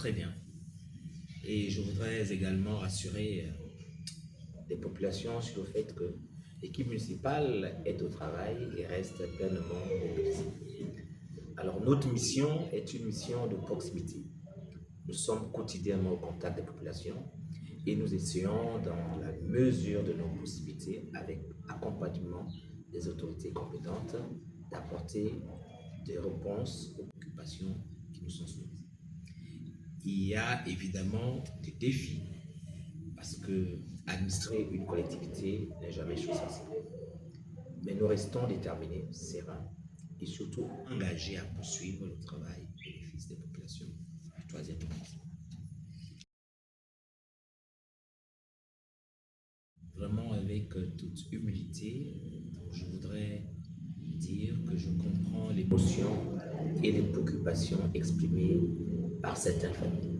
très bien. Et je voudrais également rassurer les populations sur le fait que l'équipe municipale est au travail et reste pleinement mobilisée. Alors, notre mission est une mission de proximité. Nous sommes quotidiennement au contact des populations et nous essayons, dans la mesure de nos possibilités, avec accompagnement des autorités compétentes, d'apporter des réponses aux préoccupations qui nous sont soumises. Il y a évidemment des défis parce que administrer une collectivité n'est jamais chose facile. Mais nous restons déterminés, sereins et surtout engagés à poursuivre le travail au bénéfice des populations du troisième arrondissement. Vraiment avec toute humilité, je voudrais dire que je comprends l'émotion et les préoccupations exprimées par certaines familles.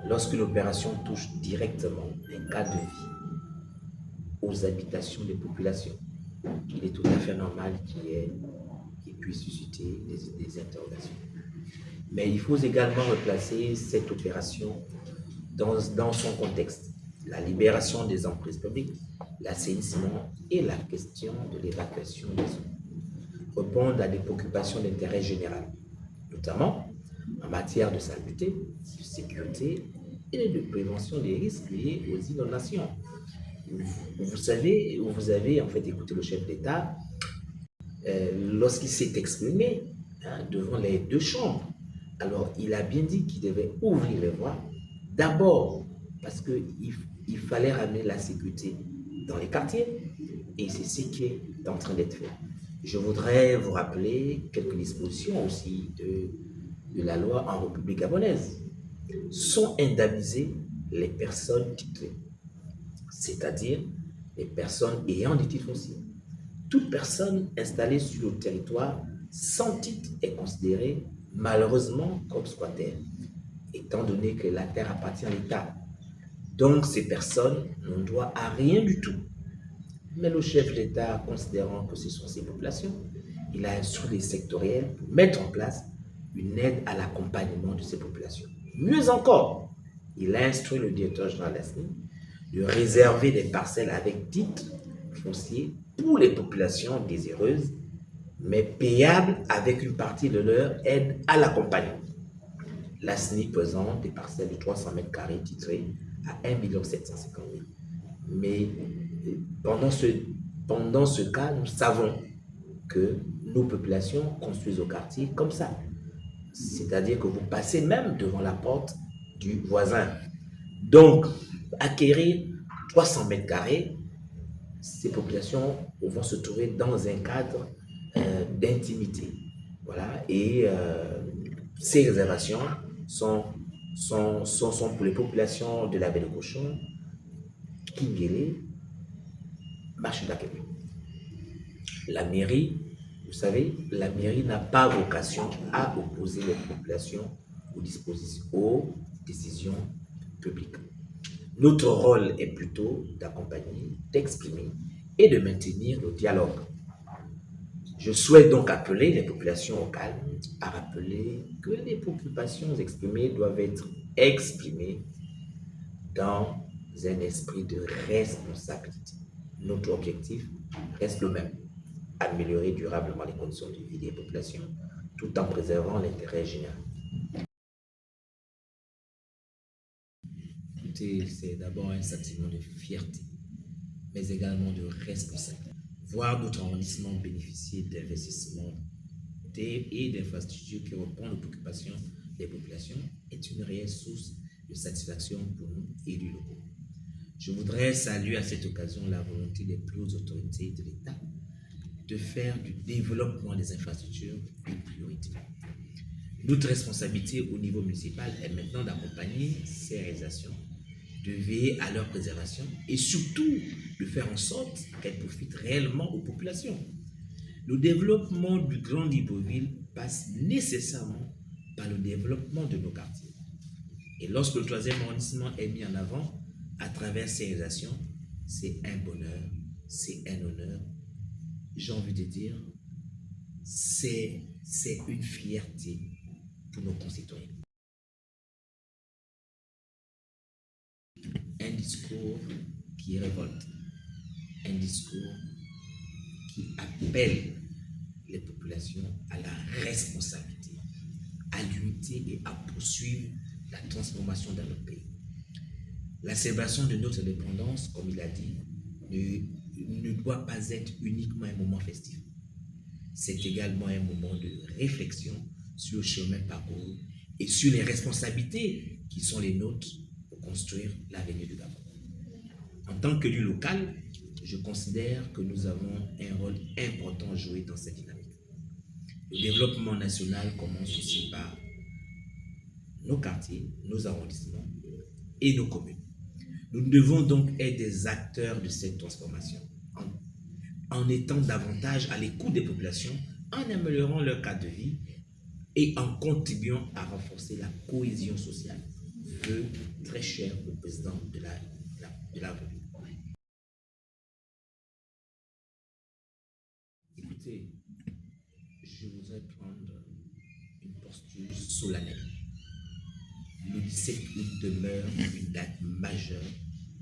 Lorsqu'une opération touche directement un cas de vie aux habitations des populations, il est tout à fait normal qu'il puisse susciter des interrogations. Mais il faut également replacer cette opération dans son contexte. La libération des emprises publiques, l'assainissement et la question de l'évacuation des eaux répondent à des préoccupations d'intérêt général, notamment en matière de salubrité, de sécurité et de prévention des risques liés aux inondations. Vous avez en fait écouté le chef d'État lorsqu'il s'est exprimé devant les deux chambres. Alors, il a bien dit qu'il devait ouvrir les voies, d'abord parce qu'il fallait ramener la sécurité dans les quartiers, et c'est ce qui est en train d'être fait. Je voudrais vous rappeler quelques dispositions aussi de la loi en République gabonaise. Sont indemnisées les personnes titrées, c'est-à-dire les personnes ayant des titres fonciers. Toute personne installée sur le territoire sans titre est considérée malheureusement comme squatter, étant donné que la terre appartient à l'État. Donc ces personnes n'ont droit à rien du tout. Mais le chef d'État, considérant que ce sont ces populations, il a instruit les sectoriels pour mettre en place une aide à l'accompagnement de ces populations. Mieux encore, il a instruit le directeur général de la SNI de réserver des parcelles avec titre foncier pour les populations désireuses, mais payables avec une partie de leur aide à l'accompagnement. La SNI présente des parcelles de 300 mètres carrés titrées à 1 750 000. Mais pendant ce cas, nous savons que nos populations construisent au quartier comme ça. C'est-à-dire que vous passez même devant la porte du voisin. Donc, acquérir 300 mètres carrés, ces populations vont se trouver dans un cadre d'intimité. Voilà. Et ces réservations sont pour les populations de la baie de Cochon, Kingélé, Machida-Kébé. La mairie, vous savez, la mairie n'a pas vocation à opposer les populations aux décisions publiques. Notre rôle est plutôt d'accompagner, d'exprimer et de maintenir le dialogue. Je souhaite donc appeler les populations au calme, à rappeler que les préoccupations exprimées doivent être exprimées dans un esprit de responsabilité. Notre objectif reste le même: améliorer durablement les conditions de vie des populations tout en préservant l'intérêt général. C'est d'abord un sentiment de fierté, mais également de responsabilité. Voir notre arrondissement bénéficier d'investissements et d'infrastructures qui répondent aux préoccupations des populations est une réelle source de satisfaction pour nous, élus locaux. Je voudrais saluer à cette occasion la volonté des plus hautes autorités de l'État de faire du développement des infrastructures une priorité. Notre responsabilité au niveau municipal est maintenant d'accompagner ces réalisations, de veiller à leur préservation et surtout de faire en sorte qu'elles profitent réellement aux populations. Le développement du Grand Libreville passe nécessairement par le développement de nos quartiers. Et lorsque le troisième arrondissement est mis en avant à travers ces réalisations, c'est un bonheur, c'est un honneur. J'ai envie de dire, c'est une fierté pour nos concitoyens. un discours qui révolte, un discours qui appelle les populations à la responsabilité, à lutter et à poursuivre la transformation de notre pays. La célébration de notre indépendance, comme il a dit, ne doit pas être uniquement un moment festif. C'est également un moment de réflexion sur le chemin parcouru et sur les responsabilités qui sont les nôtres pour construire l'avenir du Gabon. En tant qu'élu local, je considère que nous avons un rôle important à jouer dans cette dynamique. Le développement national commence aussi par nos quartiers, nos arrondissements et nos communes. Nous devons donc être des acteurs de cette transformation en étant davantage à l'écoute des populations, en améliorant leur cadre de vie et en contribuant à renforcer la cohésion sociale, vœu très cher au président de la République. Écoutez, je voudrais prendre une posture solennelle. Le 17 août demeure une date majeure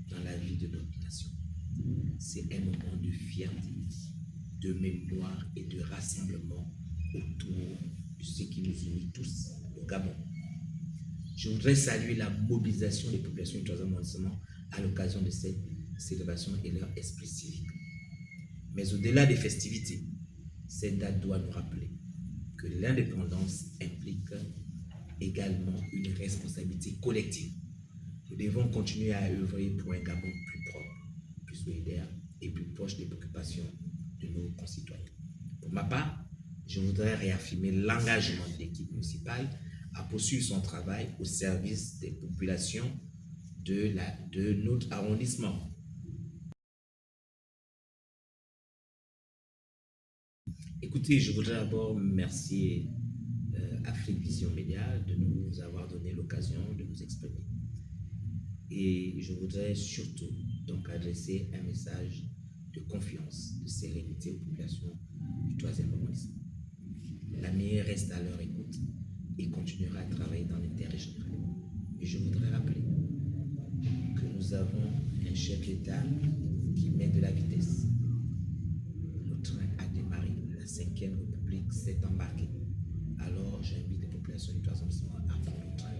dans la vie de notre nation. C'est un moment de fierté, de mémoire et de rassemblement autour de ce qui nous unit tous, au Gabon. Je voudrais saluer la mobilisation des populations du 3e arrondissement à l'occasion de cette célébration et leur esprit civique. Mais au-delà des festivités, cette date doit nous rappeler que l'indépendance implique également une responsabilité collective. Nous devons continuer à œuvrer pour un Gabon plus propre, plus solidaire et plus proche des préoccupations de nos concitoyens. Pour ma part, je voudrais réaffirmer l'engagement de l'équipe municipale à poursuivre son travail au service des populations de notre arrondissement. Écoutez, je voudrais d'abord remercier Afrique Vision Média de nous avoir donné l'occasion de nous exprimer. Et je voudrais surtout donc adresser un message de confiance, de sérénité aux populations du 3e arrondissement. La mairie reste à leur écoute et continuera à travailler dans l'intérêt général. Et je voudrais rappeler que nous avons un chef d'État qui met de la vitesse. Le train a démarré, la 5e République s'est embarquée. Alors j'invite les populations du 3e arrondissement à prendre le train